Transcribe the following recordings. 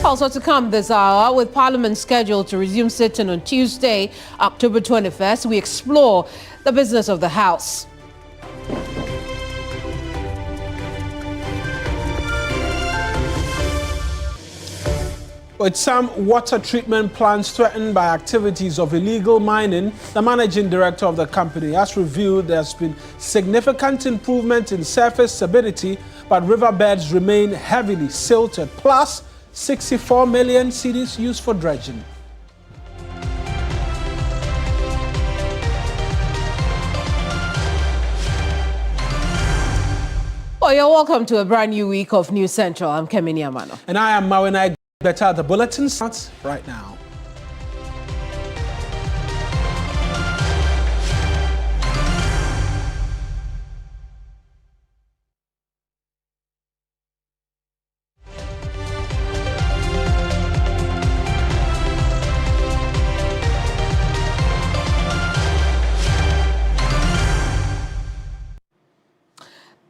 Also to come this hour, with Parliament scheduled to resume sitting on Tuesday, October 21st, we explore the business of the House. With some water treatment plants threatened by activities of illegal mining, the managing director of the company has revealed there's been significant improvement in surface stability, but riverbeds remain heavily silted, plus 64 million cedis used for dredging. Well, you're welcome to a brand new week of News Central. I'm Kemini Amanor. And I am Mawuena Egbeta. The bulletin starts right now.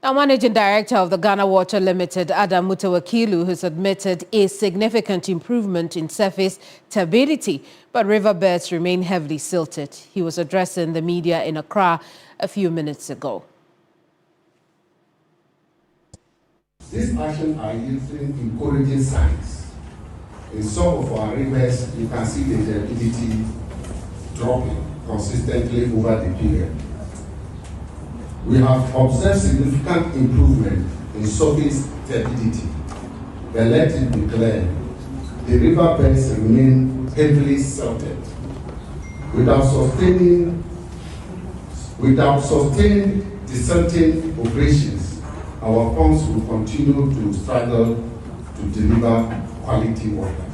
Now, Managing Director of the Ghana Water Limited, Adam Mutawakilu, has admitted a significant improvement in surface turbidity, but riverbeds remain heavily silted. He was addressing the media in Accra a few minutes ago. These actions are using encouraging signs. In some of our rivers, you can see the turbidity dropping consistently over the period. We have observed significant improvement in surface turbidity, but let it be clear, the riverbeds remain heavily silted. Without sustaining desilting operations, our pumps will continue to struggle to deliver quality water.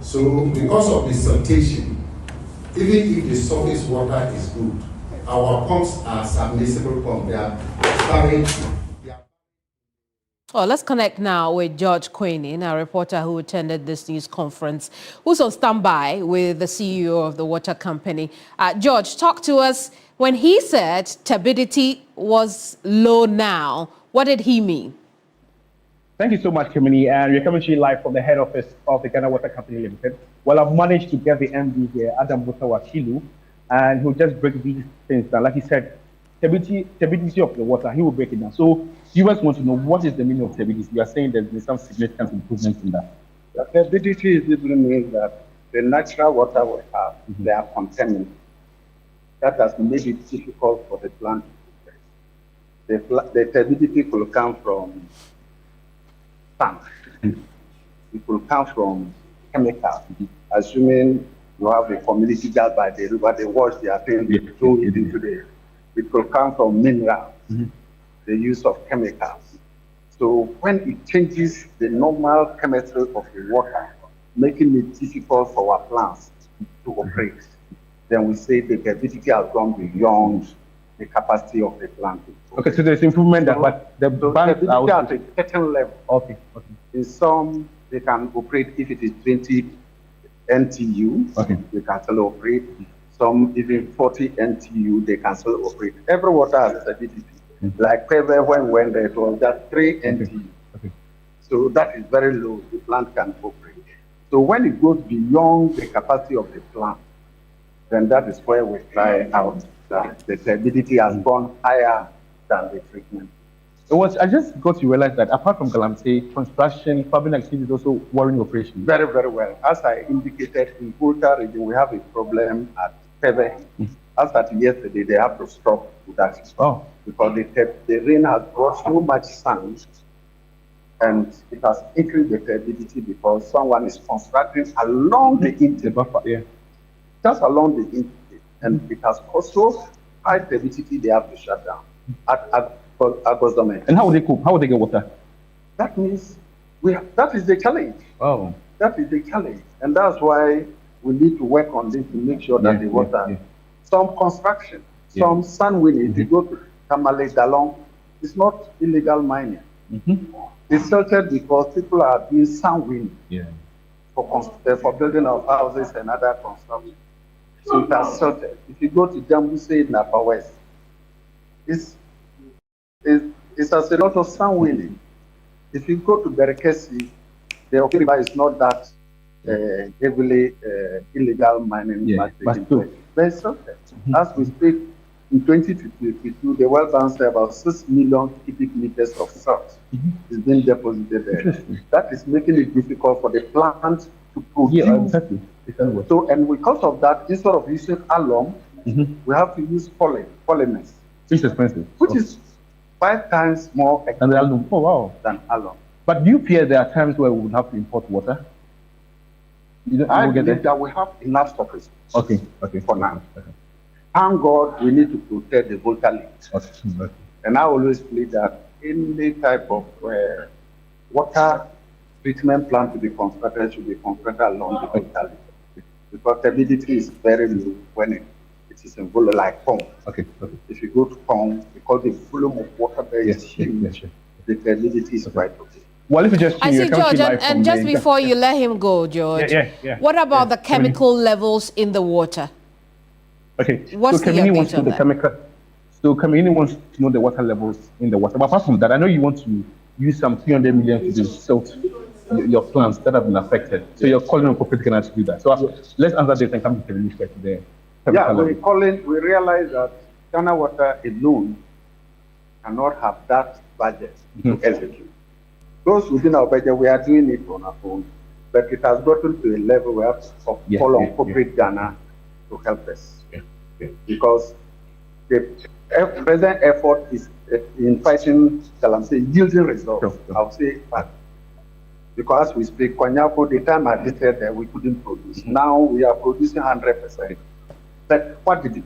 So because of the siltation, even if the surface water is good, our pumps are submersible pumps. They are storage. Well, let's connect now with George Quenin, a reporter who attended this news conference, who's on standby with the CEO of the water company. George, talk to us. When he said turbidity was low now, what did he mean? Thank you so much, Kemini. And we're coming to you live from the head office of the Ghana Water Company Limited. Well, I've managed to get the MD here, Adam Mutawakilu, and he'll just break these things down. Like he said, turbidity of the water, he will break it down. So viewers want to know, what is the meaning of turbidity? You are saying there's been some significant improvements in that. The turbidity simply means that the natural water we have, they are contaminated. That has made it difficult for the plant to progress. The turbidity could come from sand. It could come from chemicals, assuming you have a community that by the river, they wash their things, they throw it into the. It could come from minerals, the use of chemicals. So when it changes the normal chemistry of the water, making it difficult for our plants to operate, then we say the turbidity has gone beyond the capacity of the plant. Okay, so there's improvement, but the banks are at a certain level. Okay. In some, they can operate if it is 20 NTU, they can still operate. Some even 40 NTU, they can still operate. Every water has turbidity. Like Peve, when it was just 3 NTU. So that is very low, the plant can operate. So when it goes beyond the capacity of the plant, then that is where we try out that the turbidity has gone higher than the treatment. I just got to realize that apart from Galamsey, construction, farming activity is also worrying operation. Very, very well. As I indicated, in Volta region, we have a problem at Peve. As at yesterday, they have to stop production. Because the rain has brought so much sand, and it has increased the turbidity because someone is constructing along the intake. Just along the intake. And it has also high turbidity, they have to shut down. And how will they cope? How will they get water? That means that is the challenge. That is the challenge. And that's why we need to work on this to make sure that the water, some construction, some sand winning, if you go to Tamale Dalong, it's not illegal mining. It's silted because people are doing sand winning for building of houses and other construction. So it has silted. If you go to Jambuse in Upper West, it has a lot of sand winning. If you go to Berekesi, the Okiriba is not that heavily illegal mining taking place. But it's okay. As we speak, in 2022, the World Bank said about 6 million cubic meters of salt is being deposited there. That is making it difficult for the plant to produce. Yeah, exactly. So, and because of that, instead of using alum, we have to use polymers. Which is expensive. Which is 5 times more expensive than alum. But do you fear there are times where we will have to import water? I believe that we have enough storage. Okay. For now. Okay. Thank God we need to protect the Volta lake. Okay. And I always believe that any type of water treatment plant to be constructed should be constructed along the Volta lake. Because turbidity is very low when it is in volume like pond. Okay. If you go to pond, because the volume of water there is huge, the turbidity is quite okay. Well, if you just I see, George, and just before you let him go, George, what about the chemical levels in the water? Okay, what's so Kemini wants to know the chemical. So Kemini wants to know the water levels in the water. But apart from that, I know you want to use some 300 million to do silt your plants that have been affected. So you're calling on corporate Ghana to do that. So let's answer this and come to Kemini straight today. We realize that Ghana Water alone cannot have that budget to execute. Those within our budget, we are doing it on our own, but it has gotten to a level where we have to call on corporate Ghana to help us. Because the present effort is in fighting, yielding results. I'll say that. Because as we speak, Kwanyako, the time I visited there, we couldn't produce. Now we are producing 100%. But what did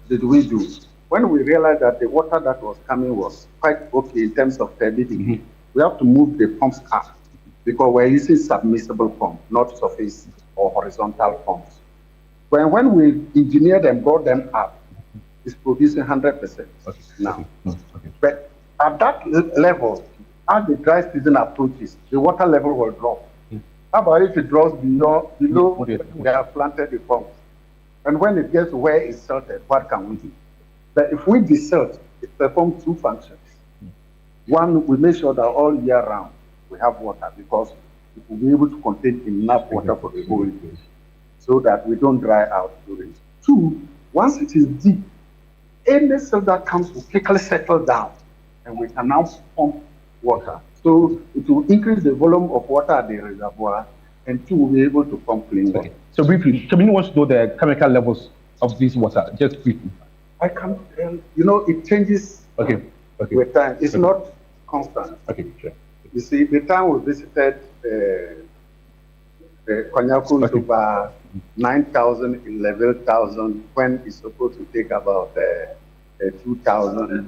we do? When we realized that the water that was coming was quite okay in terms of turbidity, we have to move the pumps up because we're using submersible pump, not surface or horizontal pumps. When we engineered and brought them up, it's producing 100% now. But at that level, as the dry season approaches, the water level will drop. How about if it drops below we have planted the pumps? And when it gets where it's salted, what can we do? But if we desalt, it performs 2 functions. One, we make sure that all year round we have water because we will be able to contain enough water for the whole year so that we don't dry out during it. 2, once it is deep, any cell that comes will quickly settle down and we can now pump water. So it will increase the volume of water at the reservoir, and 2, we'll be able to pump clean water. So briefly, Kemini wants to know the chemical levels of this water, just briefly. I can't tell. It changes with time. It's not constant. Sure. You see, the time we visited Kwanyako is over 9,000, 11,000, when it's supposed to take about 2,000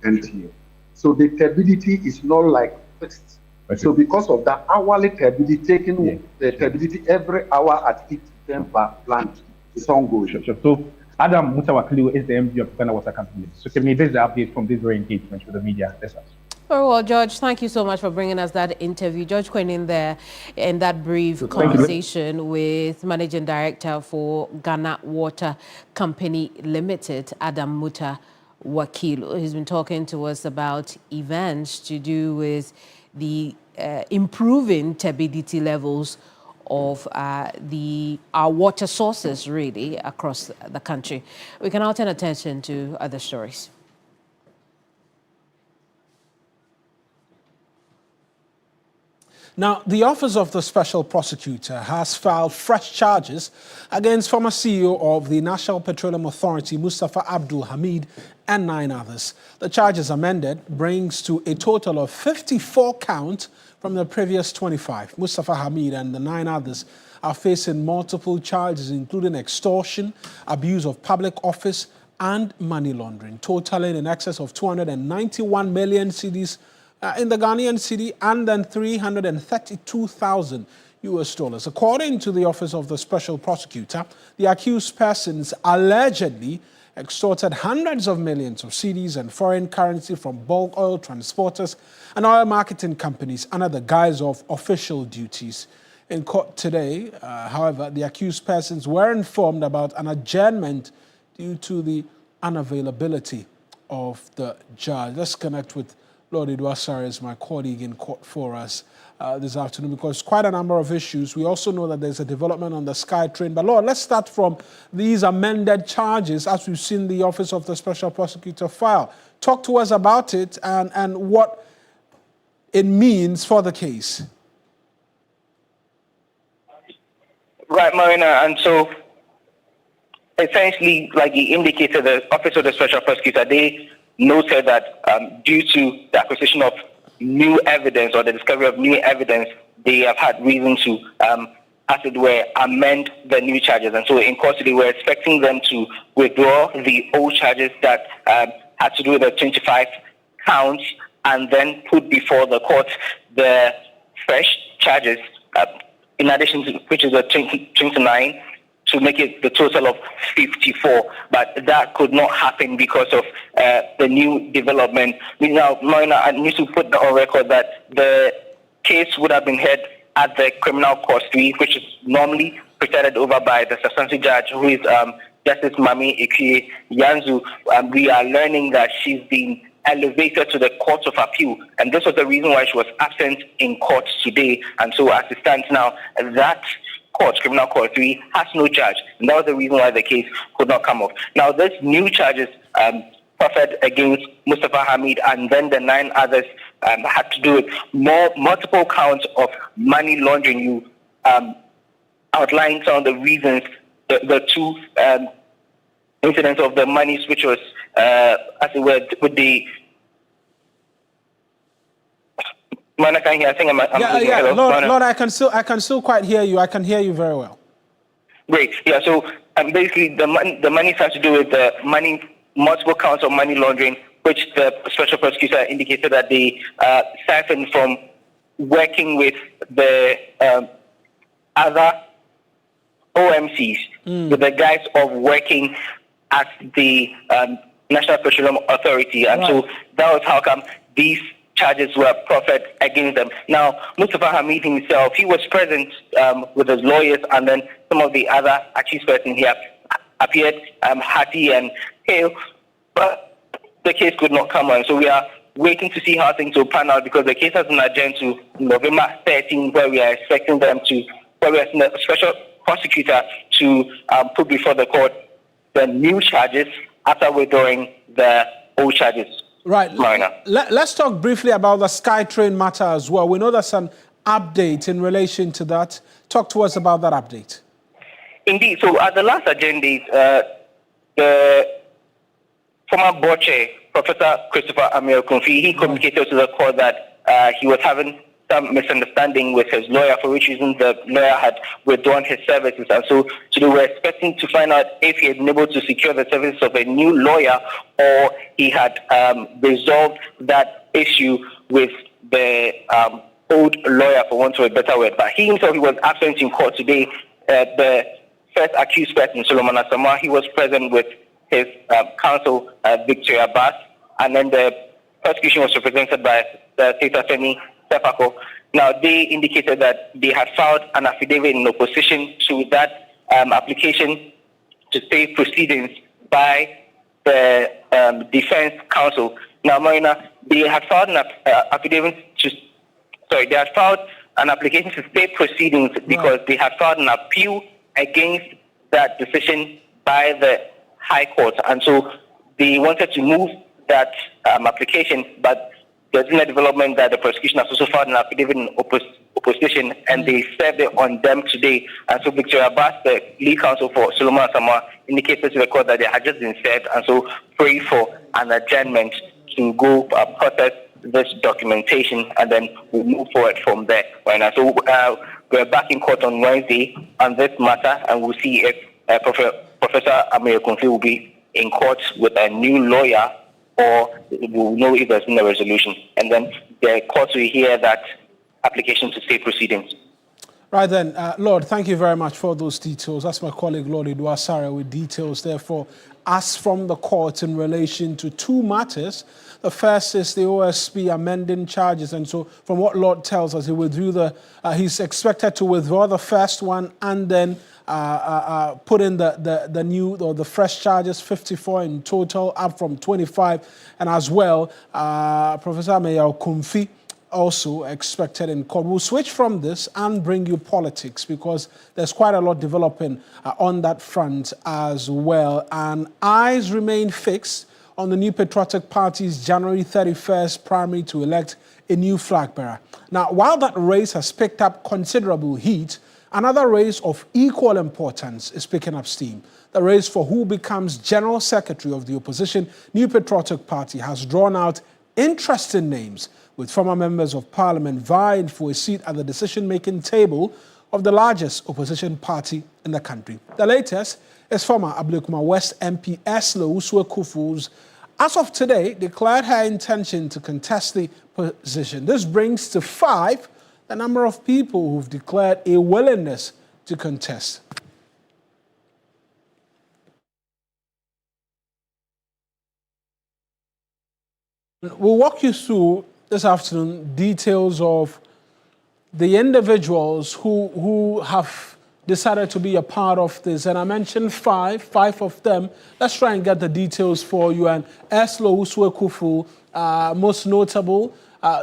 NTU. So the turbidity is not like fixed. So because of that, hourly turbidity, taking the turbidity every hour at each per plant is ongoing. Sure. So Adam Mutawakilu is the MD of Ghana Water Company. So Kemini, this is the update from this very engagement with the media. Very well, George, thank you so much for bringing us that interview. George Quinn there in that brief conversation with Managing Director for Ghana Water Company Limited, Adam Mutawakilu. He's been talking to us about events to do with the improving turbidity levels of our water sources, really, across the country. We can now turn attention to other stories. Now, the Office of the Special Prosecutor has filed fresh charges against former CEO of the National Petroleum Authority, Mustafa Abdul Hamid, and 9 others. The charges amended brings to a total of 54 counts from the previous 25. Mustafa Hamid and the 9 others are facing multiple charges, including extortion, abuse of public office, and money laundering, totaling in excess of 291 million cedis in the Ghanaian cedi, and then $332,000 US. According to the Office of the Special Prosecutor, the accused persons allegedly extorted hundreds of millions of cedis and foreign currency from bulk oil transporters and oil marketing companies under the guise of official duties. In court today, however, the accused persons were informed about an adjournment due to the unavailability of the judge. Let's connect with Lord Idwasari is my colleague in court for us this afternoon, because quite a number of issues. We also know that there's a development on the SkyTrain. But Lord, let's start from these amended charges as we've seen the Office of the Special Prosecutor file. Talk to us about it and what it means for the case. Right, Mawuena, and so essentially, like you indicated, the Office of the Special Prosecutor, they noted that due to the acquisition of new evidence or the discovery of new evidence, they have had reason to, as it were, amend the new charges. And so in court today, we're expecting them to withdraw the old charges that had to do with the 25 counts and then put before the court the fresh charges, in addition to which is the 29, to make it the total of 54. But that could not happen because of the new development. Now, Mawuena, I need to put on record that the case would have been heard at the Criminal Court 3, which is normally presided over by the substantive judge, who is Justice Mami Ekwe Yanzu. We are learning that she's been elevated to the Court of Appeal, and this was the reason why she was absent in court today. And so as it stands now, that court, Criminal Court 3, has no judge, and that was the reason why the case could not come off. Now, these new charges proffered against Mustafa Hamid and then the 9 others had to do with multiple counts of money laundering. You outlined some of the reasons, the 2 incidents of the monies, which was, as it were, with the... Man, I can't hear. I think I'm Lord, I can still quite hear you. I can hear you very well. Great. Yeah, so basically the money has to do with the multiple counts of money laundering, which the Special Prosecutor indicated that they siphoned from working with the other OMCs, with the guys of working at the National Petroleum Authority. And so that was how come these charges were proffered against them. Now, Mustafa Hamid himself, he was present with his lawyers, and then some of the other accused persons here appeared happy and hale, but the case could not come on. So we are waiting to see how things will pan out, because the case has been adjourned to November 13, where we are expecting them to, where we are asking the Special Prosecutor to put before the court the new charges after withdrawing the old charges. Right. Let's talk briefly about the SkyTrain matter as well. We know there's an update in relation to that. Talk to us about that update. Indeed. So at the last agenda, the former board chair, Professor Christopher Ameokunfi, he communicated to the court that he was having some misunderstanding with his lawyer, for which reason the lawyer had withdrawn his services. And so they were expecting to find out if he had been able to secure the services of a new lawyer, or he had resolved that issue with the old lawyer, for want of a better word. But he himself, he was absent in court today. The first accused person, Solomon Asamoah, he was present with his counsel, Victoria Bass, and then the prosecution was represented by the State Attorney, Stefako. Now, they indicated that they had filed an affidavit in opposition to that application to stay proceedings by the defense counsel. Now, Mawuena, they had filed an application to stay proceedings because they had filed an appeal against that decision by the High Court, and so they wanted to move that application, but there's been a development that the prosecution has also filed an affidavit in opposition, and they served it on them today. And so Victoria Bass, the lead counsel for Solomon Asamoah, indicated to the court that they had just been served, and so pray for an adjournment to go process this documentation, and then we'll move forward from there. Right, so we're back in court on Wednesday on this matter, and we'll see if Professor Ameokunfi will be in court with a new lawyer, or we'll know if there's been a resolution. And then the court will hear that application to stay proceedings. Right then, Lord, thank you very much for those details. That's my colleague, Lord Eduasare, with details therefore as from the court in relation to two matters. The first is the OSP amending charges, and so from what Lord tells us, he's expected to withdraw the first one and then put in the new or the fresh charges, 54 in total, up from 25, and as well, Professor Mayor Kumfi also expected in court. We'll switch from this and bring you politics because there's quite a lot developing on that front as well. And eyes remain fixed on the New Patriotic Party's January 31st primary to elect a new flag bearer. Now, while that race has picked up considerable heat, another race of equal importance is picking up steam. The race for who becomes General Secretary of the opposition New Patriotic Party has drawn out interesting names, with former members of parliament vying for a seat at the decision-making table of the largest opposition party in the country. The latest is former Ablekuma West MP Eslo Uswe-Kufu's, as of today, declared her intention to contest the position. This brings to 5 the number of people who've declared a willingness to contest. We'll walk you through this afternoon details of the individuals who have decided to be a part of this. And I mentioned 5 of them. Let's try and get the details for you. And Eslo Uswe-Kufu, most notable,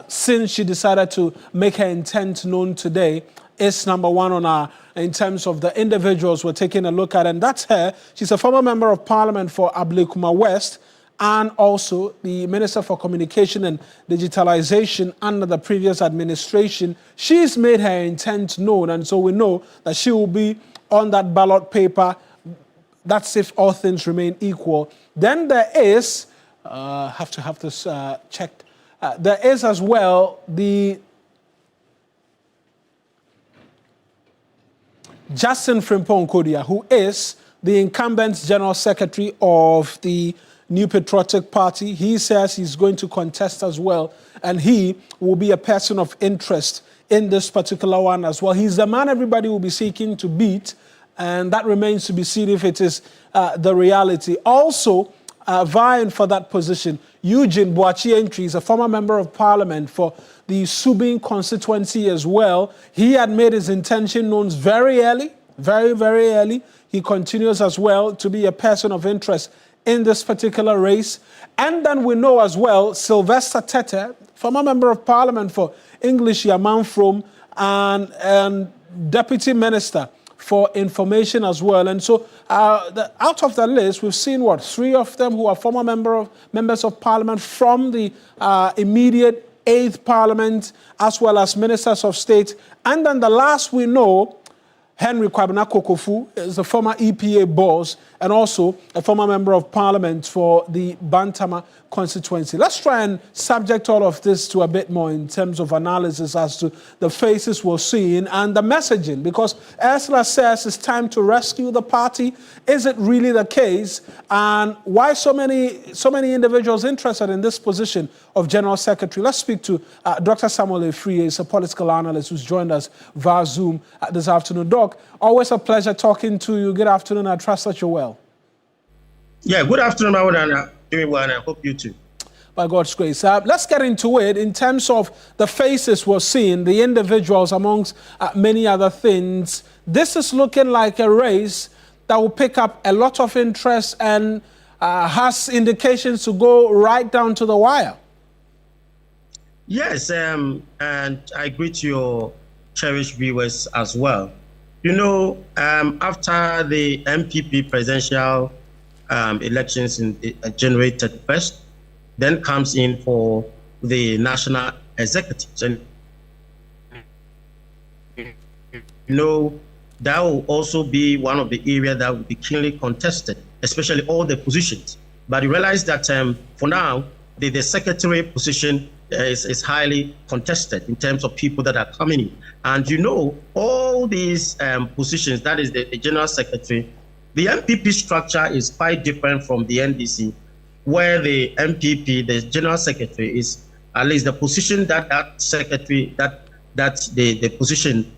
since she decided to make her intent known today, is number 1 on our, in terms of the individuals we're taking a look at. And that's her. She's a former member of parliament for Ablekuma West, and also the Minister for Communication and Digitalization under the previous administration. She's made her intent known, and so we know that she will be on that ballot paper. That's if all things remain equal. Then there is, have to have this checked, there is as well the Justin Frimpong Kodia, who is the incumbent General Secretary of the New Patriotic Party. He says he's going to contest as well, and he will be a person of interest in this particular one as well. He's the man everybody will be seeking to beat, and that remains to be seen if it is the reality. Also, vying for that position, Eugene Boachi-Entry is a former member of parliament for the Subin constituency as well. He had made his intention known very early, very, very early. He continues as well to be a person of interest in this particular race. And then we know as well Sylvester Tete, former member of parliament for English Yamanfrom and deputy minister for information as well. And so out of the list, we've seen 3 of them who are former members of parliament from the immediate 8th parliament, as well as ministers of state. And then the last we know, Henry Kwabena Kokofu is a former EPA boss and also a former member of parliament for the Bantama constituency. Let's try and subject all of this to a bit more in terms of analysis as to the faces we're seeing and the messaging, because Ursula says it's time to rescue the party. Is it really the case? And why so many individuals interested in this position of General Secretary? Let's speak to Dr. Samuel Efrie. He's a political analyst who's joined us via Zoom this afternoon. Doc, always a pleasure talking to you. Good afternoon. I trust that you're well. Yeah, good afternoon, Mawuena. Doing well, and I hope you too. By God's grace. Let's get into it in terms of the faces we're seeing, the individuals amongst many other things. This is looking like a race that will pick up a lot of interest and has indications to go right down to the wire. Yes, and I greet your cherished viewers as well. You know, after the MPP presidential elections in January 31st, then comes in for the national executives. And you know, that will also be one of the areas that will be keenly contested, especially all the positions. But you realize that for now, the secretary position is highly contested in terms of people that are coming in. And you know, all these positions, that is the general secretary, the MPP structure is quite different from the NDC, where the MPP, the general secretary, is at least the position that secretary, that the position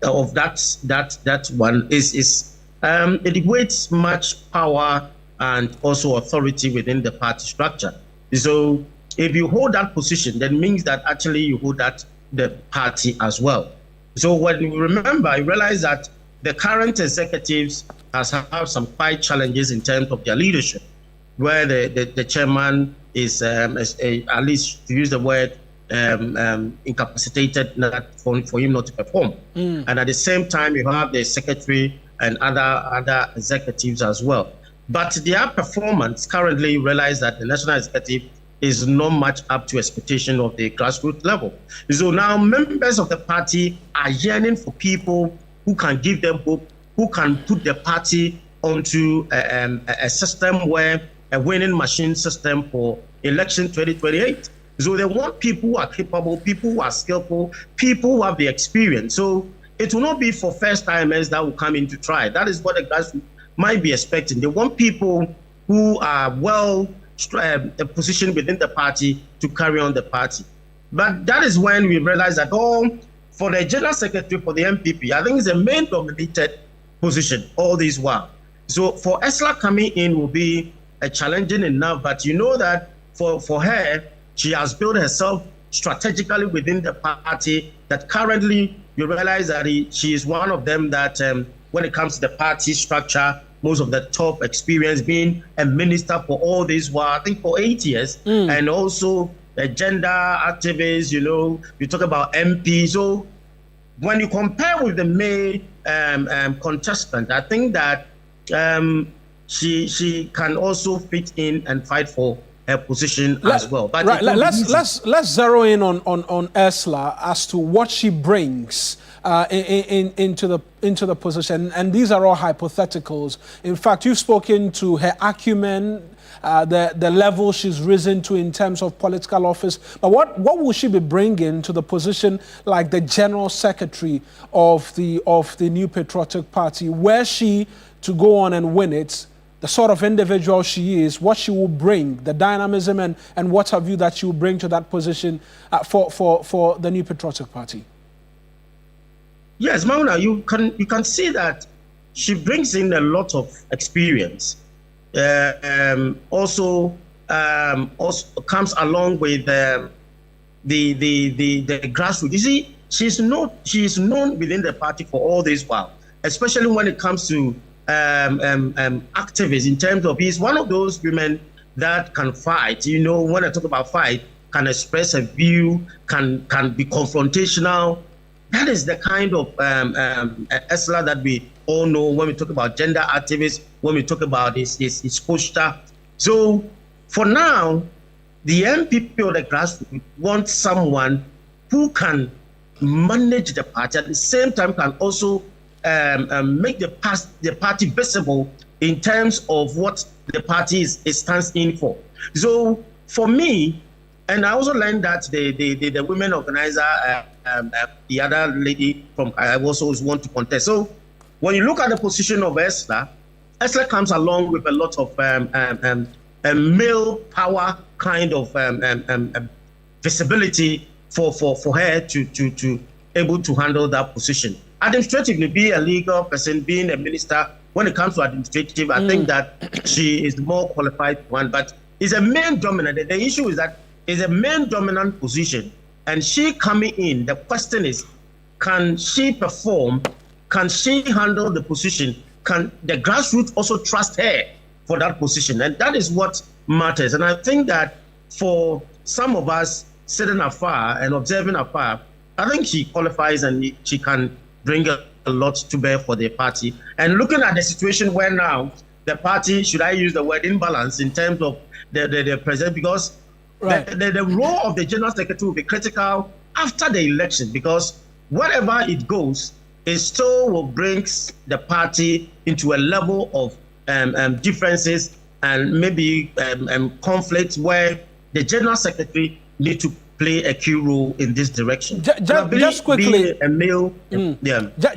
of that one is it weights much power and also authority within the party structure. So if you hold that position, that means that actually you hold that the party as well. So when you remember, you realize that the current executives has had some quite challenges in terms of their leadership, where the chairman is at least to use the word incapacitated for him not to perform. And at the same time, you have the secretary and other executives as well. But their performance currently, realize that the national executive is not much up to expectation of the grassroots level. So now members of the party are yearning for people who can give them hope, who can put the party onto a system where a winning machine system for election 2028. So they want people who are capable, people who are skillful, people who have the experience. So it will not be for first timers that will come in to try. That is what the grassroots might be expecting. They want people who are well positioned within the party to carry on the party. But that is when we realize that for the general secretary for the MPP, I think it's a main dominated position all this while. So for Esla coming in will be challenging enough, but you know that for her, she has built herself strategically within the party, that currently you realize that she is one of them that when it comes to the party structure, most of the top experience, being a minister for all this while, I think for 8 years, and also a gender activist, you talk about MP. So when you compare with the May contestant, I think that she can also fit in and fight for her position as well. But let's zero in on Esla as to what she brings into the position, and these are all hypotheticals. In fact, you've spoken to her acumen, the level she's risen to in terms of political office. But what will she be bringing to the position like the general secretary of the New Patriotic Party? Were she to go on and win it, the sort of individual she is, what she will bring, the dynamism and what have you that she will bring to that position for the New Patriotic Party? Yes, Mawuena, you can see that she brings in a lot of experience. Also comes along with the grassroots. You see, she's known within the party for all this while, especially when it comes to activists. In terms of, he's one of those women that can fight. When I talk about fight, can express a view, can be confrontational. That is the kind of Esla that we all know when we talk about gender activists, when we talk about his poster. So for now, the MPP or the grassroots want someone who can manage the party, at the same time can also make the party visible in terms of what the party stands in for. So for me, and I also learned that the women organizer, the other lady from I also want to contest. So when you look at the position of Esla comes along with a lot of male power kind of visibility for her to able to handle that position. Administratively, be a legal person, being a minister, when it comes to administrative, I think that she is the more qualified one, but is a main dominant. The issue is that is a main dominant position, and she coming in, the question is, can she perform? Can she handle the position? Can the grassroots also trust her for that position? And that is what matters. And I think that for some of us sitting afar and observing afar, I think she qualifies and she can bring a lot to bear for the party. And looking at the situation where now the party, should I use the word imbalance in terms of the president, because right. the role of the general secretary will be critical after the election, because wherever it goes, it still will bring the party into a level of differences and maybe conflicts where the general secretary need to play a key role in this direction. Just quickly, a male,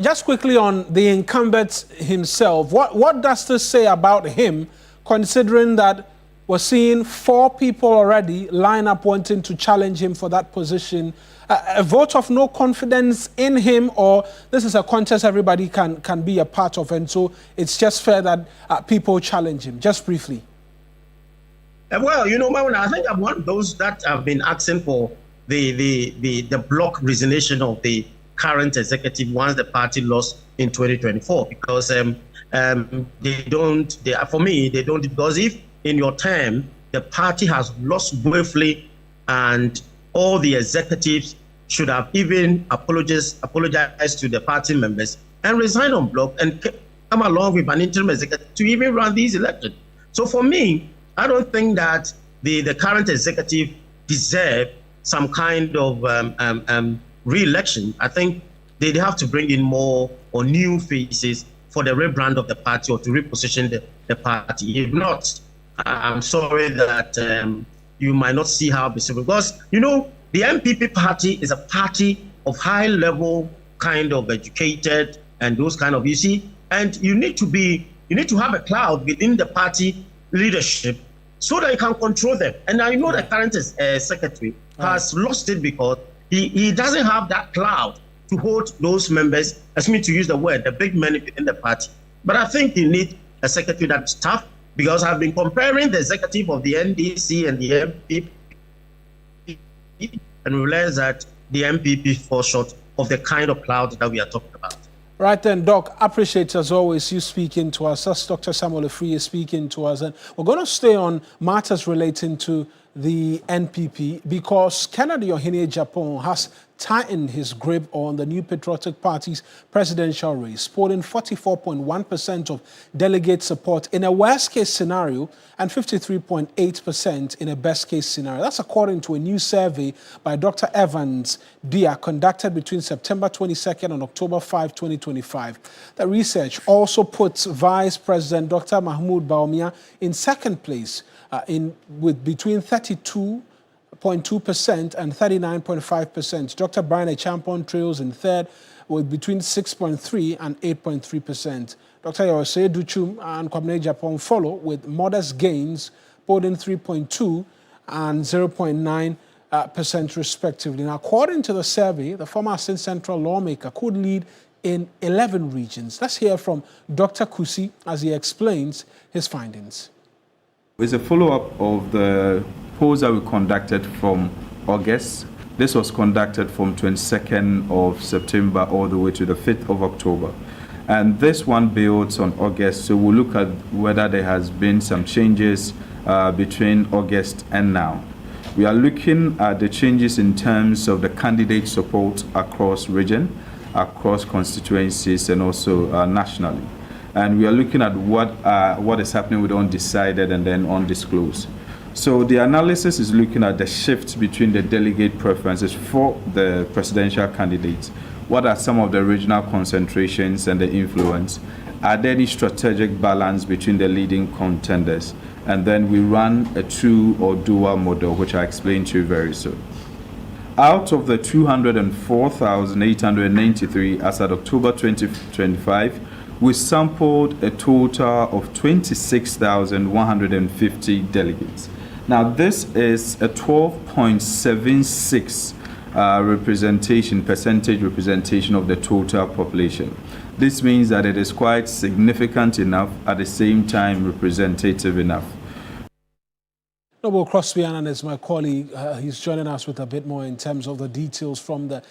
just quickly on the incumbent himself, what does this say about him, considering that we're seeing 4 people already line up wanting to challenge him for that position. A vote of no confidence in him, or this is a contest everybody can be a part of, and so it's just fair that people challenge him? Just briefly. Well, Mawuena, I think I'm one of those that have been asking for the block resignation of the current executive once the party lost in 2024, because for me, they don't, because if in your term the party has lost briefly and all the executives should have even apologized to the party members and resign on block and come along with an interim executive to even run these elections. So for me, I don't think that the current executive deserve some kind of re-election. I think they have to bring in more or new faces for the rebrand of the party or to reposition the party. If not, I'm sorry that you might not see how this will, because the MPP party is a party of high level, kind of educated and those kind of, and you need to have a cloud within the party leadership so that you can control them. And I know the current secretary has lost it because he doesn't have that cloud to hold those members, as me to use the word, the big men in the party. But I think you need a secretary that's tough, because I've been comparing the executive of the NDC and the MPP and realize that the MPP falls short of the kind of cloud that we are talking about. Right then, Doc, appreciate as always you speaking to us. That's Dr. Samuel Efree speaking to us. And we're going to stay on matters relating to the NPP because Kennedy Ohinye-Japan has tightened his grip on the New Patriotic Party's presidential race, polling 44.1% of delegate support in a worst-case scenario and 53.8% in a best-case scenario. That's according to a new survey by Dr. Evans Dia conducted between September 22nd and October 5, 2025. The research also puts Vice President Dr. Mahmoud Bawumia in second place with between 32.2% and 39.5%. Dr. Brian Echampon trails in third with between 6.3 and 8.3%. Dr. Yose Duchum and Kwabena Japan follow with modest gains, polling 3.2 and 0.9% respectively. Now, according to the survey, the former Assistant Central lawmaker could lead in 11 regions. Let's hear from Dr. Kusi as he explains his findings. It's a follow-up of the polls that we conducted from August. This was conducted from 22nd of September all the way to the 5th of October. And this one builds on August, so we'll look at whether there has been some changes between August and now. We are looking at the changes in terms of the candidate support across region, across constituencies, and also nationally. And we are looking at what is happening with undecided and then undisclosed. So the analysis is looking at the shift between the delegate preferences for the presidential candidates. What are some of the regional concentrations and the influence? Are there any strategic balance between the leading contenders? And then we run a true or dual model, which I explain to you very soon. Out of the 204,893 as at October 2025, we sampled a total of 26,150 delegates. Now, this is a 12.76 percentage representation of the total population. This means that it is quite significant enough, at the same time representative enough. Noble Crosby Annan is my colleague. He's joining us with a bit more in terms of the details from the...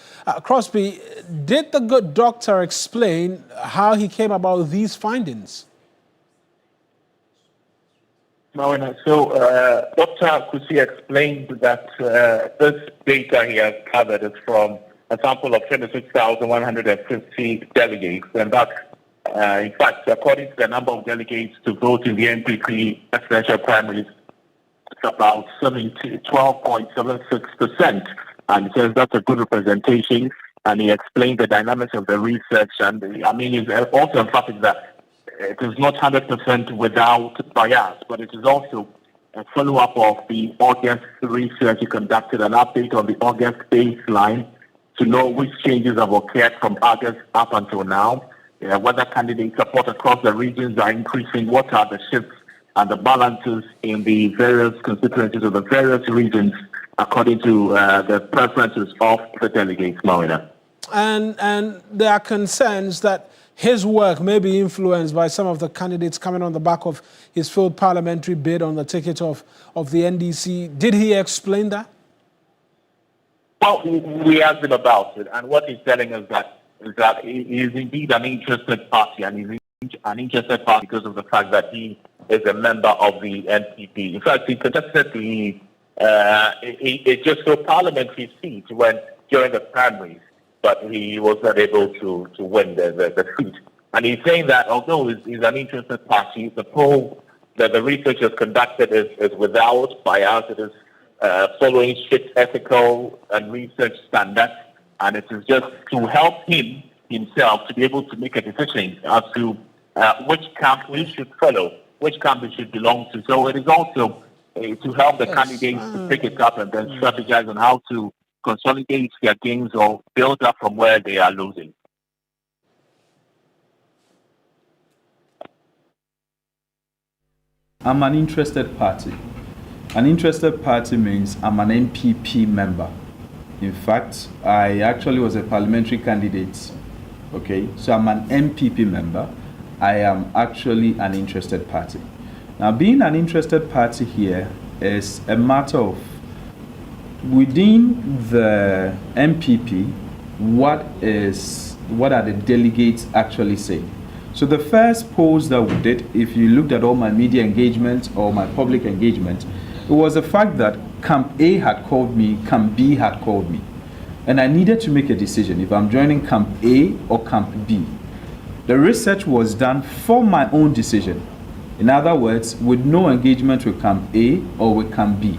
Crosby, did the good doctor explain how he came about these findings? Mawuena, so Dr. Kusi explained that this data he has gathered is from a sample of 26,150 delegates, and that, in fact, according to the number of delegates to vote in the NPP presidential primaries, it's about 12.76%, and he says that's a good representation, and he explained the dynamics of the research, and he's also emphatic that it is not 100% without bias, but it is also a follow-up of the August research he conducted, an update on the August baseline to know which changes have occurred from August up until now, whether candidate support across the regions are increasing, what are the shifts and the balances in the various constituencies of the various regions according to the preferences of the delegates, Mawuena. And there are concerns that his work may be influenced by some of the candidates coming on the back of his failed parliamentary bid on the ticket of the NDC. Did he explain that? Well, we asked him about it, and what he's telling us is that he is indeed an interested party, and he's an interested party because of the fact that he is a member of the NPP. In fact, he contested the just a parliamentary seat during the primaries, but he was not able to win the seat. And he's saying that although he's an interested party, the poll that the research has conducted is without bias. It is following strict ethical and research standards, and it is just to help himself to be able to make a decision as to which camp he should follow, which camp he should belong to. So it is also to help the candidates to pick it up and then strategize on how to consolidate their gains or build up from where they are losing. I'm an interested party. An interested party means I'm an MPP member. In fact, I actually was a parliamentary candidate. Okay, so I'm an MPP member. I am actually an interested party. Now, being an interested party here is a matter of within the MPP, what are the delegates actually saying? So the first polls that we did, if you looked at all my media engagement or my public engagement, it was the fact that Camp A had called me, Camp B had called me. And I needed to make a decision if I'm joining Camp A or Camp B. The research was done for my own decision. In other words, with no engagement with Camp A or with Camp B.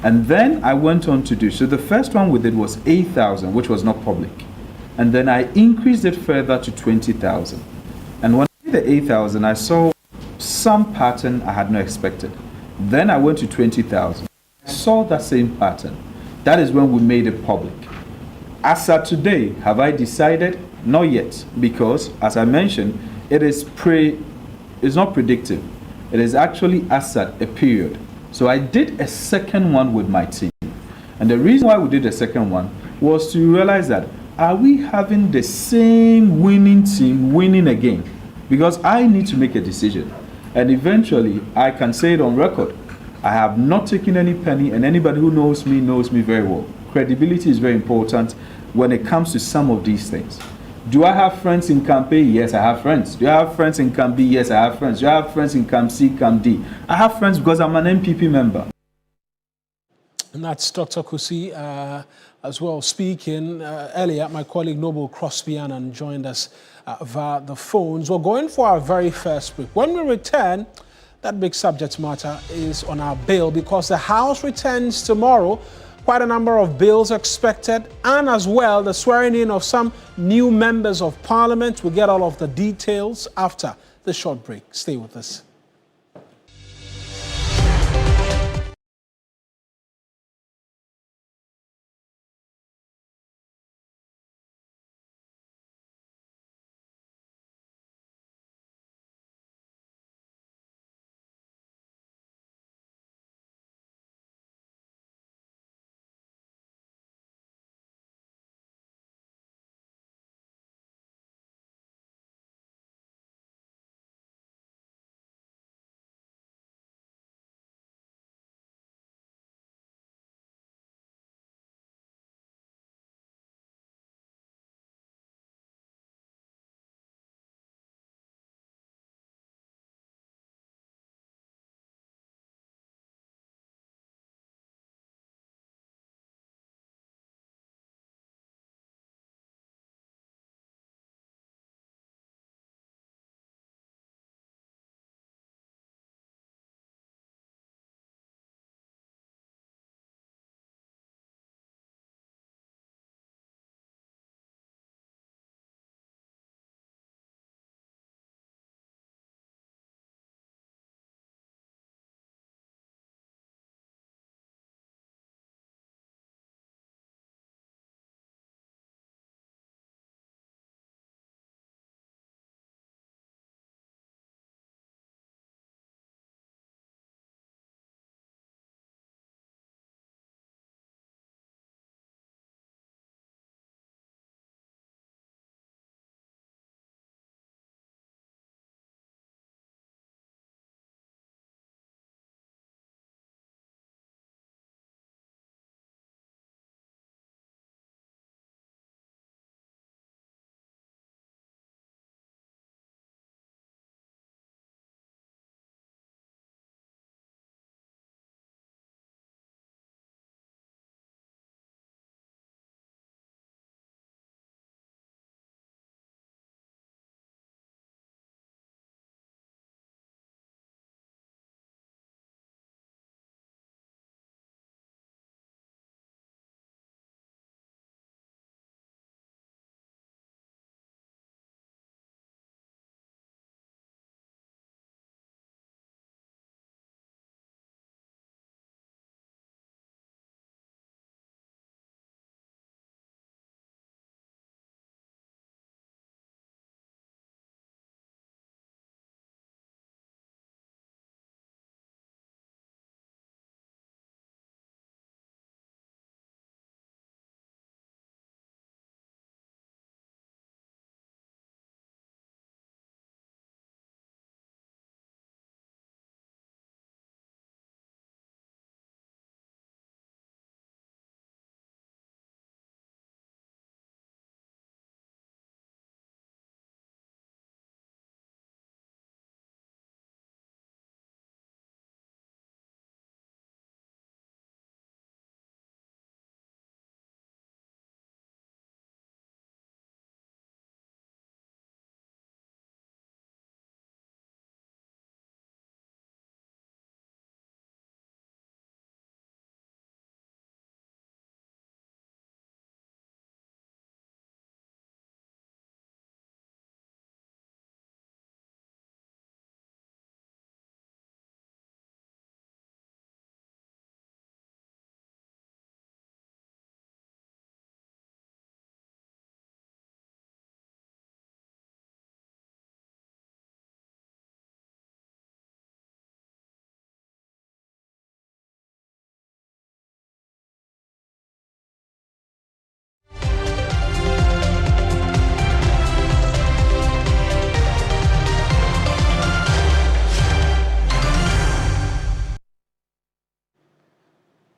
And then I went on to do, so the first one we did was 8,000, which was not public. And then I increased it further to 20,000. And when I did the 8,000, I saw some pattern I had not expected. Then I went to 20,000. I saw that same pattern. That is when we made it public. As of today, have I decided? Not yet, because as I mentioned, it's not predictive. It is actually as at a period. So I did a second one with my team. And the reason why we did a second one was to realize that are we having the same winning team winning again? Because I need to make a decision. And eventually, I can say it on record. I have not taken any penny, and anybody who knows me very well. Credibility is very important when it comes to some of these things. Do I have friends in Camp A? Yes, I have friends. Do I have friends in Camp B? Yes, I have friends. Do I have friends in Camp C, Camp D? I have friends because I'm an MPP member. And that's Dr. Kusi as well speaking. Earlier, my colleague Noble Crosby-Annan joined us via the phones. We're going for our very first break. When we return, that big subject matter is on our bill because the House returns tomorrow. Quite a number of bills expected, and as well the swearing in of some new members of Parliament. We'll get all of the details after the short break. Stay with us.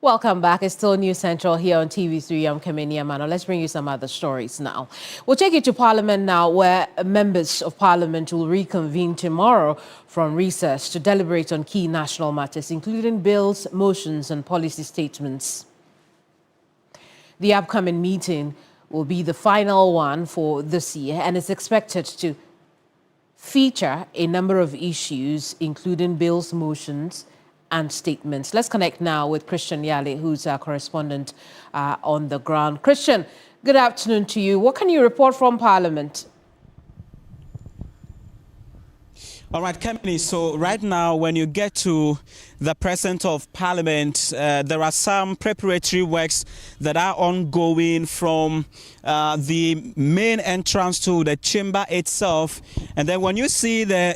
Welcome back. It's still News Central here on TV3. I'm Kemini Amanor. Let's bring you some other stories now. We'll take you to Parliament now, where members of Parliament will reconvene tomorrow from recess to deliberate on key national matters, including bills, motions, and policy statements. The upcoming meeting will be the final one for this year and is expected to feature a number of issues, including bills, motions, and statements. Let's connect now with Christian Yale, who's our correspondent on the ground. Christian, good afternoon to you. What can you report from Parliament? All right, Kemini, so right now when you get to the presence of Parliament, there are some preparatory works that are ongoing from the main entrance to the chamber itself. And then when you see the,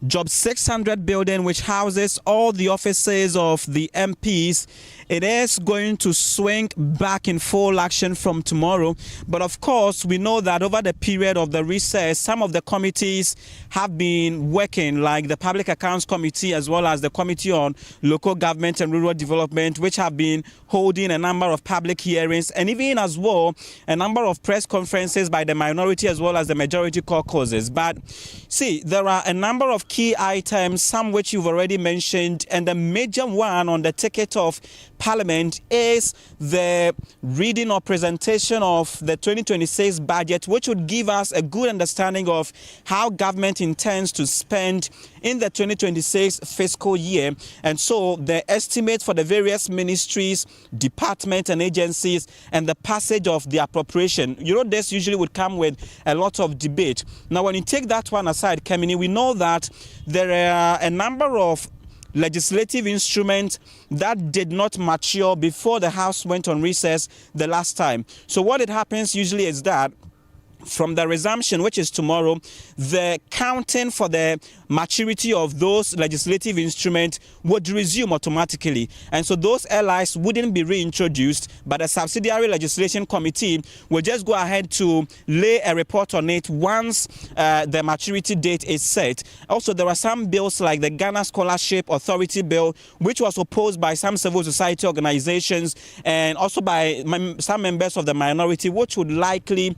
Job 600 building, which houses all the offices of the MPs, it is going to swing back in full action from tomorrow. But of course, we know that over the period of the recess, some of the committees have been working, like the Public Accounts Committee, as well as the Committee on Local Government and Rural Development, which have been holding a number of public hearings, and even as well, a number of press conferences by the minority as well as the majority caucuses. But see, there are a number of key items, some which you've already mentioned, and the major one on the ticket of Parliament is the reading or presentation of the 2026 budget, which would give us a good understanding of how government intends to spend in the 2026 fiscal year. And so the estimate for the various ministries, departments and agencies, and the passage of the appropriation. This usually would come with a lot of debate. Now, when you take that one aside, Kemini, we know that there are a number of legislative instruments that did not mature before the House went on recess the last time. So what it happens usually is that from the resumption, which is tomorrow, the counting for the maturity of those legislative instruments would resume automatically. And so those LIs wouldn't be reintroduced, but a subsidiary legislation committee will just go ahead to lay a report on it once the maturity date is set. Also, there are some bills like the Ghana Scholarship Authority Bill, which was opposed by some civil society organizations and also by some members of the minority, which would likely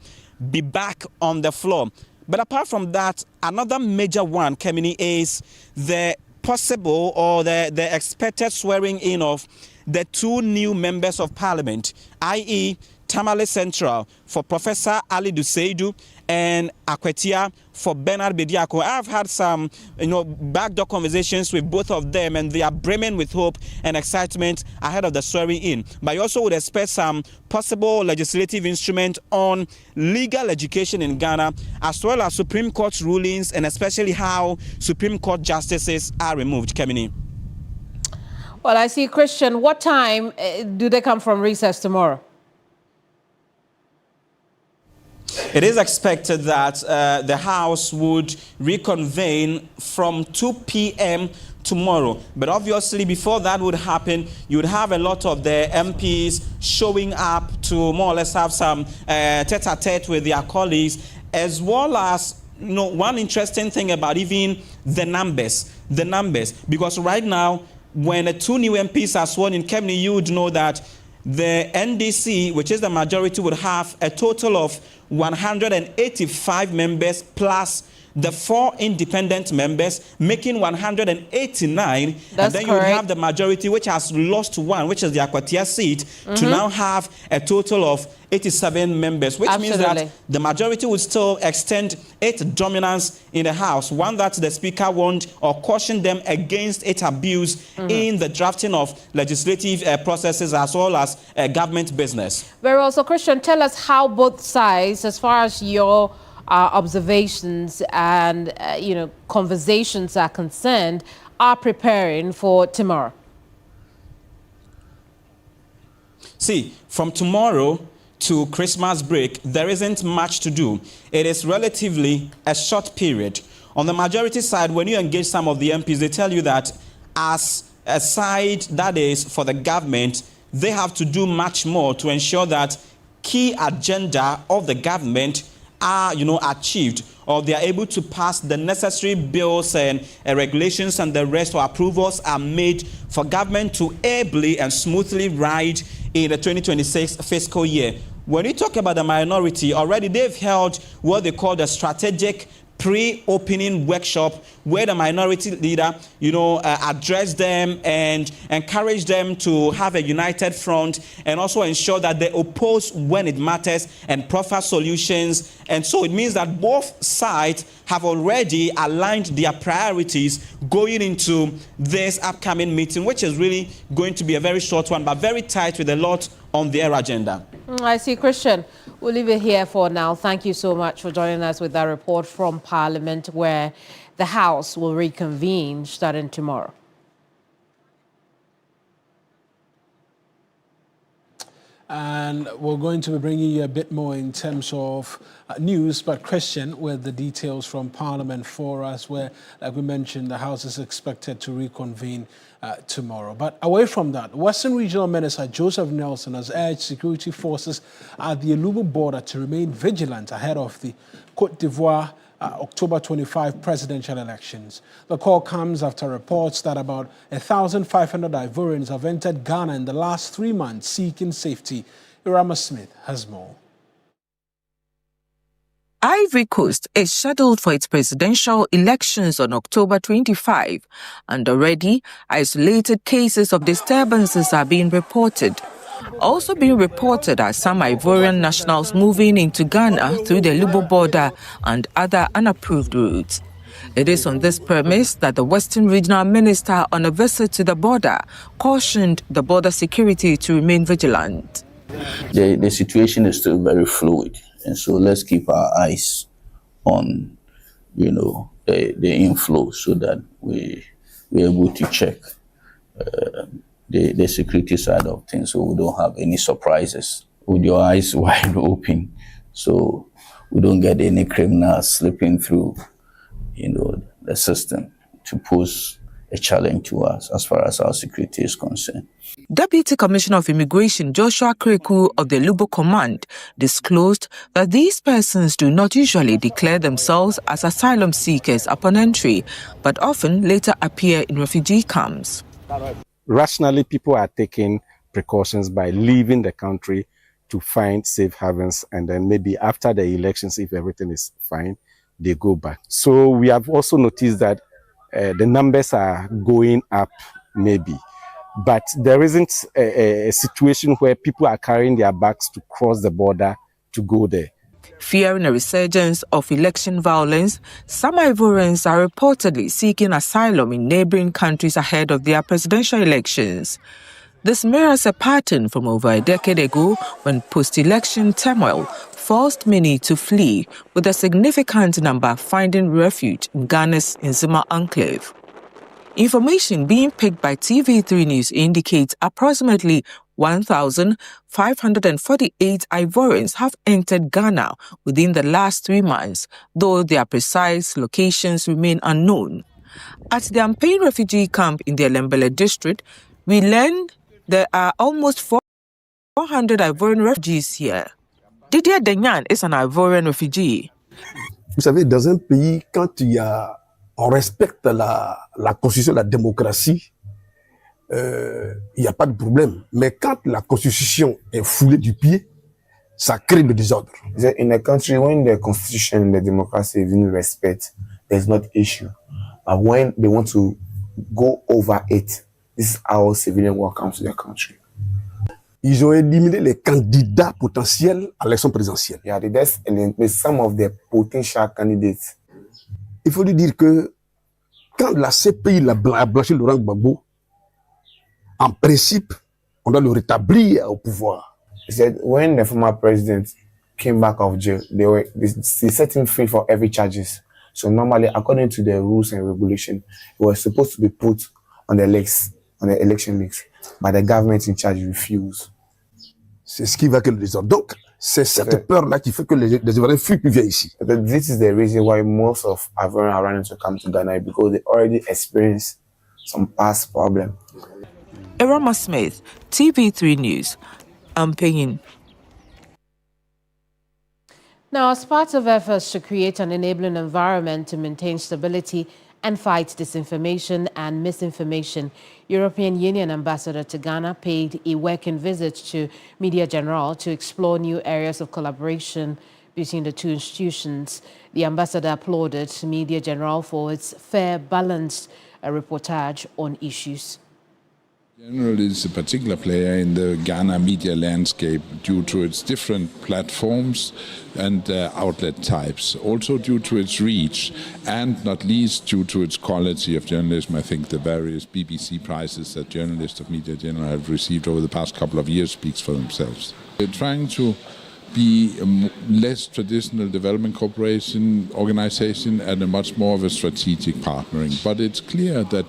be back on the floor. But apart from that, another major one, Kemini, is the possible or the expected swearing in of the two new members of Parliament, i.e. Tamale Central for Professor Ali Duseidu and Akwetia for Bernard Bediako. I've had some, backdoor conversations with both of them, and they are brimming with hope and excitement ahead of the swearing in. But you also would expect some possible legislative instrument on legal education in Ghana, as well as Supreme Court rulings, and especially how Supreme Court justices are removed. Kemini. Well, I see, Christian, what time do they come from recess tomorrow? It is expected that the House would reconvene from 2 p.m. tomorrow. But obviously, before that would happen, you would have a lot of the MPs showing up to more or less have some tete-a-tete with their colleagues, as well as one interesting thing about even the numbers, because right now, when the two new MPs are sworn in, Kemini, you would know that the NDC, which is the majority, would have a total of 185 members plus the 4 independent members, making 189. That's and then correct. You would have the majority, which has lost one, which is the Akwatia seat, to now have a total of 87 members, which means that the majority would still extend its dominance in the House, one that the Speaker warned or cautioned them against its abuse in the drafting of legislative processes as well as government business. Very well. So, Christian, tell us how both sides, as far as your observations and, conversations are concerned, are preparing for tomorrow. See, from tomorrow to Christmas break, there isn't much to do. It is relatively a short period. On the majority side, when you engage some of the MPs, they tell you that as a side that is for the government, they have to do much more to ensure that key agenda of the government are, achieved. or they are able to pass the necessary bills and regulations and the rest, or approvals are made for government to ably and smoothly ride in the 2026 fiscal year. When we talk about the minority, already they've held what they call the strategic pre-opening workshop, where the minority leader, address them and encourage them to have a united front, and also ensure that they oppose when it matters and proffer solutions. And so it means that both sides have already aligned their priorities going into this upcoming meeting, which is really going to be a very short one, but very tight with a lot on their agenda. I see. Christian, we'll leave it here for now. Thank you so much for joining us with that report from Parliament, where the House will reconvene starting tomorrow. And we're going to be bringing you a bit more in terms of news, but Christian with the details from Parliament for us, where, like we mentioned, the House is expected to reconvene tomorrow. But away from that, Western Regional Minister Joseph Nelson has urged security forces at the Elubu border to remain vigilant ahead of the Côte d'Ivoire October 25 presidential elections. The call comes after reports that about 1,500 Ivorians have entered Ghana in the last 3 months seeking safety. Irama Smith has more. Ivory Coast is scheduled for its presidential elections on October 25, and already isolated cases of disturbances are being reported. Also being reported are some Ivorian nationals moving into Ghana through the Elubu border and other unapproved routes. It is on this premise that the Western Regional Minister on a visit to the border cautioned the border security to remain vigilant. The situation is still very fluid, and so let's keep our eyes on, the inflow, so that we're able to check the security side of things, so we don't have any surprises. With your eyes wide open, so we don't get any criminals slipping through, the system to pose a challenge to us as far as our security is concerned. Deputy Commissioner of Immigration Joshua Kreku of the Elubu Command disclosed that these persons do not usually declare themselves as asylum seekers upon entry, but often later appear in refugee camps. Rationally, people are taking precautions by leaving the country to find safe havens, and then maybe after the elections, if everything is fine, they go back. So we have also noticed that the numbers are going up, maybe, but there isn't a situation where people are carrying their bags to cross the border to go there. Fearing a resurgence of election violence, some Ivorians are reportedly seeking asylum in neighboring countries ahead of their presidential elections. This mirrors a pattern from over a decade ago, when post-election turmoil forced many to flee, with a significant number finding refuge in Ghana's Nzima enclave. Information being picked by TV3 News indicates approximately 1,548 Ivorians have entered Ghana within the last 3 months, though their precise locations remain unknown. At the Ampane refugee camp in the Elembele district, we learned there are almost 400 Ivorian refugees here. Didier Denyan is an Ivorian refugee. Vous savez, dans un pays, quand on respecte la constitution, la démocratie, il n'y a pas de problème. Mais quand la constitution est foulée du pied, ça crée le désordre. In a country, when the constitution and the democracy is in respect, there's not issue. But when they want to go over it, this is how civilian war comes to their country. Ils ont éliminé les candidats potentiels à l'élection présidentielle. Yeah, they just eliminated some of the potential candidates. Il faut lui dire que quand la CPI a blanchi Laurent Gbagbo, en principe, on doit le rétablir au pouvoir. He said when the former president came back of jail, they set him free for every charges. So normally, according to the rules and regulation, he was supposed to be put on the election list, but the government in charge refused. C'est ce qui va que le désordre. Donc, c'est cette peur-là qui fait que les Ivoiriens fuient plus viennent ici. This is the reason why most of Ivorians are running to come to Ghana, because they already experienced some past problems. Irama Smith, TV3 News, Ampane. Now, as part of efforts to create an enabling environment to maintain stability and fight disinformation and misinformation, European Union Ambassador to Ghana paid a working visit to Media General to explore new areas of collaboration between the two institutions. The ambassador applauded Media General for its fair, balanced reportage on issues. General is a particular player in the Ghana media landscape due to its different platforms and outlet types, also due to its reach, and not least due to its quality of journalism. I think the various BBC prizes that journalists of Media General have received over the past couple of years speaks for themselves. We're trying to be a less traditional development cooperation organization and a much more of a strategic partnering. But it's clear that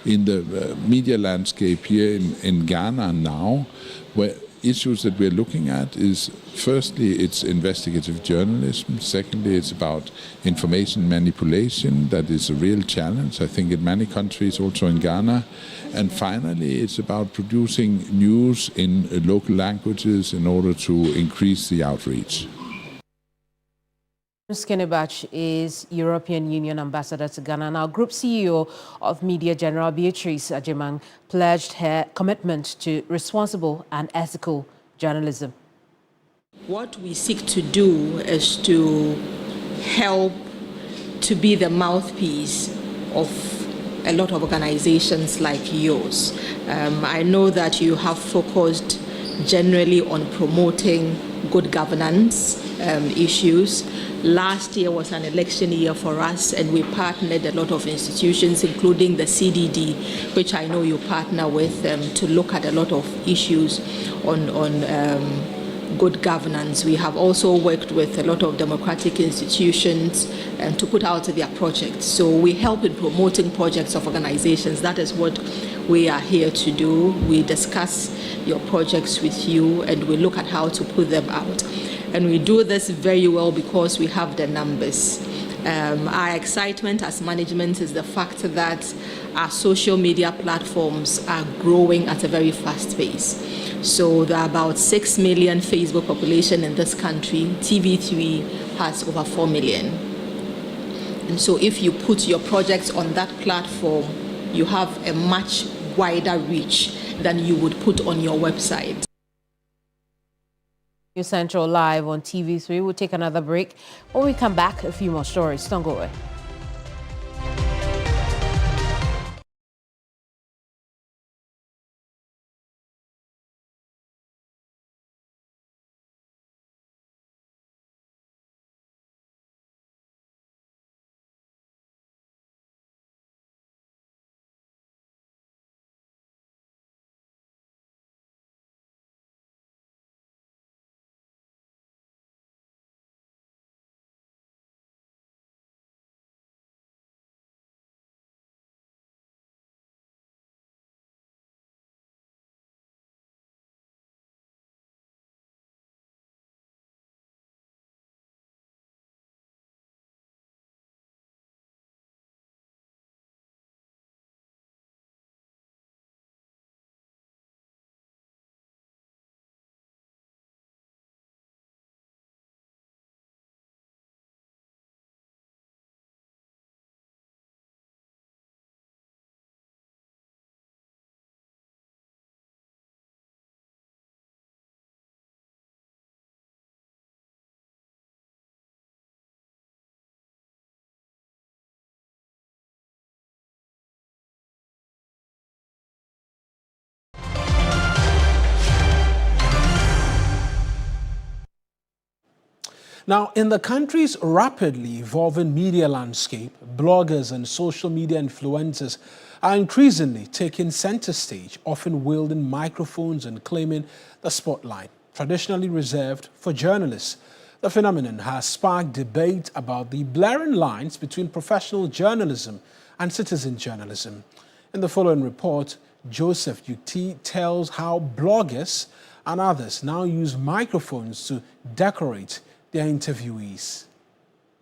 in the media landscape here in Ghana now, where issues that we're looking at is, firstly, it's investigative journalism. Secondly, it's about information manipulation. That is a real challenge, I think, in many countries, also in Ghana. And finally, it's about producing news in local languages in order to increase the outreach. Skinibach is European Union Ambassador to Ghana. Now, Group CEO of Media General, Beatrice Ajimang, pledged her commitment to responsible and ethical journalism. What we seek to do is to help to be the mouthpiece of a lot of organizations like yours. I know that you have focused generally on promoting good governance issues. Last year was an election year for us, and we partnered a lot of institutions, including the CDD, which I know you partner with, to look at a lot of issues on good governance. We have also worked with a lot of democratic institutions to put out their projects. So we help in promoting projects of organizations. That is what we are here to do. We discuss your projects with you, and we look at how to put them out. And we do this very well because we have the numbers. Our excitement as management is the fact that our social media platforms are growing at a very fast pace. So there are about 6 million Facebook population in this country. TV3 has over 4 million. And so if you put your projects on that platform, you have a much wider reach than you would put on your website. Central live on TV3. We'll take another break. When we come back, a few more stories. Don't go away. Now, in the country's rapidly evolving media landscape, bloggers and social media influencers are increasingly taking center stage, often wielding microphones and claiming the spotlight, traditionally reserved for journalists. The phenomenon has sparked debate about the blurring lines between professional journalism and citizen journalism. In the following report, Joseph Yukti tells how bloggers and others now use microphones to decorate their interviewees.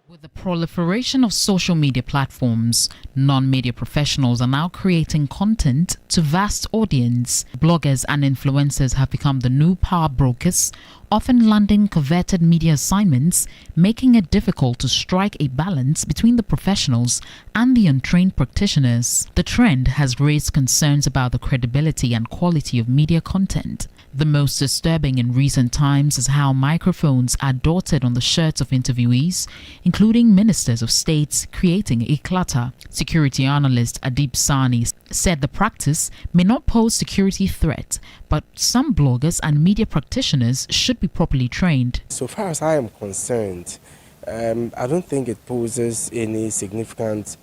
With the proliferation of social media platforms, non-media professionals are now creating content to vast audience. Bloggers and influencers have become the new power brokers, often landing coveted media assignments, making it difficult to strike a balance between the professionals and the untrained practitioners. The trend has raised concerns about the credibility and quality of media content. The most disturbing in recent times is how microphones are dotted on the shirts of interviewees, including ministers of state, creating a clutter. Security analyst Adib Sani said the practice may not pose security threat, but some bloggers and media practitioners should be properly trained. So far as I am concerned, I don't think it poses any significant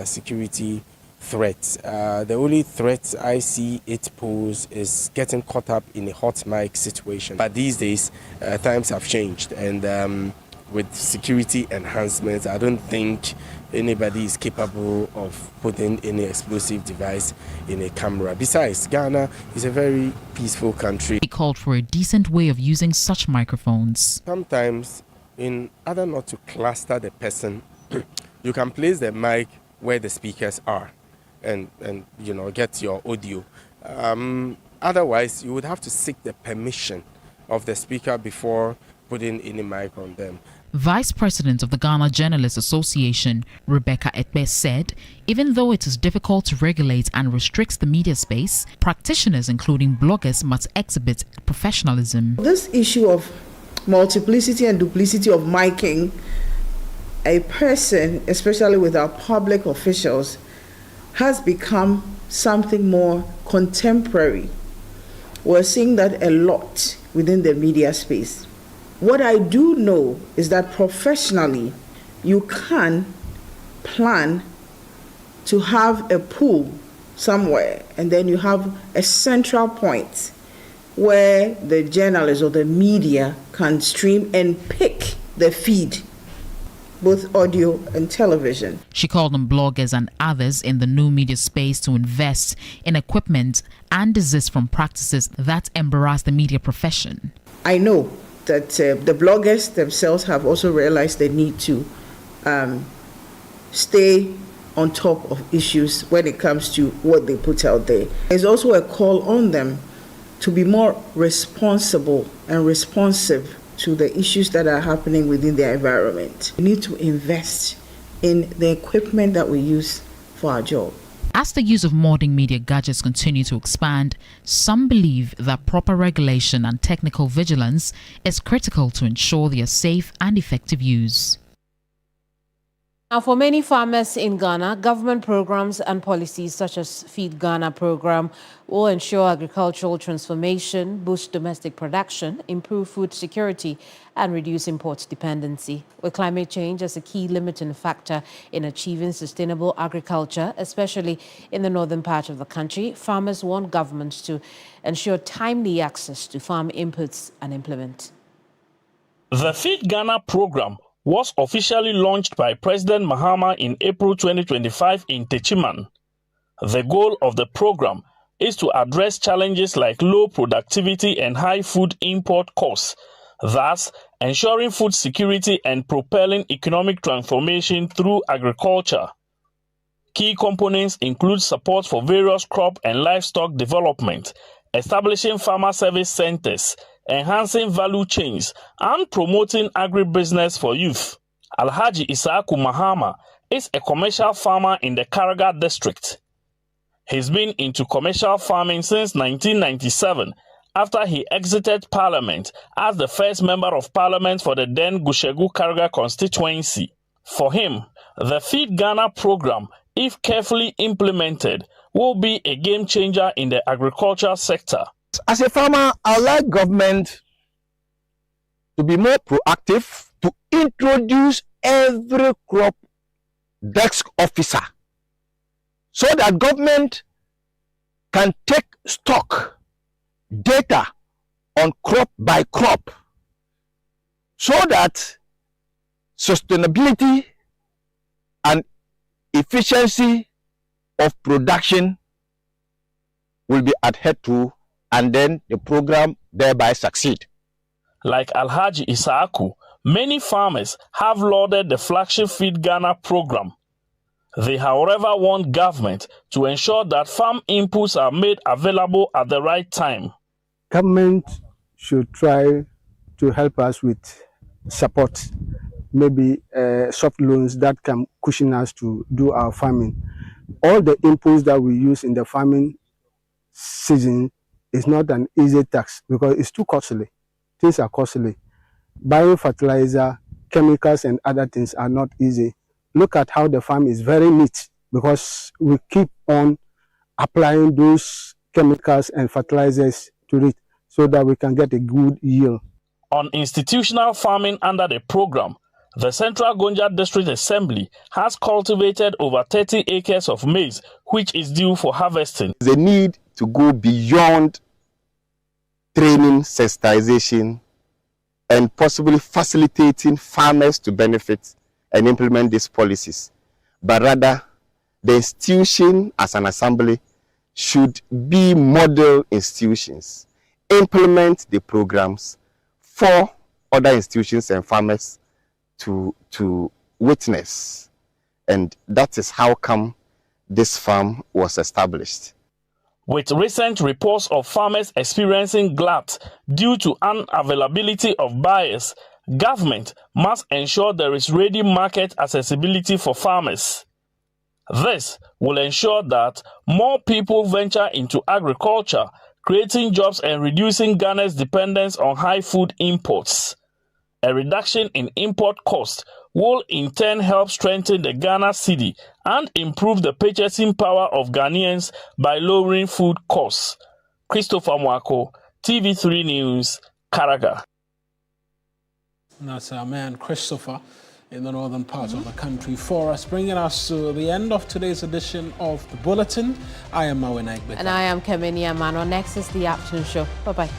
security threat. The only threat I see it pose is getting caught up in a hot mic situation. But these days, times have changed, and with security enhancements, I don't think anybody is capable of putting any explosive device in a camera. Besides, Ghana is a very peaceful country. He called for a decent way of using such microphones. Sometimes, in order not to cluster the person, you can place the mic where the speakers are and get your audio. Otherwise, you would have to seek the permission of the speaker before putting any mic on them. Vice President of the Ghana Journalists Association, Rebecca Egbeta, said even though it is difficult to regulate and restrict the media space, practitioners, including bloggers, must exhibit professionalism. This issue of multiplicity and duplicity of miking a person, especially with our public officials, has become something more contemporary. We're seeing that a lot within the media space. What I do know is that professionally, you can plan to have a pool somewhere, and then you have a central point where the journalists or the media can stream and pick the feed, both audio and television. She called on bloggers and others in the new media space to invest in equipment and desist from practices that embarrass the media profession. I know that the bloggers themselves have also realized they need to stay on top of issues when it comes to what they put out there. There's also a call on them to be more responsible and responsive to the issues that are happening within their environment. We need to invest in the equipment that we use for our job. As the use of modern media gadgets continue to expand, some believe that proper regulation and technical vigilance is critical to ensure their safe and effective use. Now, for many farmers in Ghana, government programs and policies such as Feed Ghana program will ensure agricultural transformation, boost domestic production, improve food security, and reduce import dependency. With climate change as a key limiting factor in achieving sustainable agriculture, especially in the northern part of the country, farmers want governments to ensure timely access to farm inputs and implement. The Feed Ghana program was officially launched by President Mahama in April 2025 in Techiman. The goal of the program is to address challenges like low productivity and high food import costs, thus ensuring food security and propelling economic transformation through agriculture. Key components include support for various crop and livestock development, establishing farmer service centers, enhancing value chains, and promoting agribusiness for youth. Alhaji Isaaku Mahama is a commercial farmer in the Karaga district. He's been into commercial farming since 1997 after he exited parliament as the first member of parliament for the then Gushegu Karaga constituency. For him, the Feed Ghana program, if carefully implemented, will be a game changer in the agricultural sector. As a farmer, I would like government to be more proactive to introduce every crop desk officer so that government can take stock data on crop by crop so that sustainability and efficiency of production will be adhered to, and then the program thereby succeed. Like Alhaji Isaaku, Many farmers have lauded the flagship Feed Ghana program. They, however, want government to ensure that farm inputs are made available at the right time. Government should try to help us with support, maybe soft loans that can cushion us to do our farming. All the inputs that we use in the farming season is not an easy task because it's too costly. Things are costly. Buying fertilizer, chemicals, and other things are not easy. Look at how the farm is very neat because we keep on applying those chemicals and fertilizers to it so that we can get a good yield. On institutional farming under the program, the Central Gonja District Assembly has cultivated over 30 acres of maize, which is due for harvesting. There's a need to go beyond training, sensitization, and possibly facilitating farmers to benefit and implement these policies. But rather, the institution as an assembly should be model institutions, implement the programs for other institutions and farmers to witness. And that is how come this farm was established. With recent reports of farmers experiencing glut due to unavailability of buyers, government must ensure there is ready market accessibility for farmers. This will ensure that more people venture into agriculture, creating jobs and reducing Ghana's dependence on high food imports. A reduction in import costs will in turn help strengthen the Ghana cedi and improve the purchasing power of Ghanaians by lowering food costs. Christopher Mwako, TV3 News, Karaga. That's our man Christopher in the northern part of the country for us, bringing us to the end of today's edition of The Bulletin. I am Mawuena Egbeta. And I am Kemini Amanor. Next is the afternoon show. Bye-bye.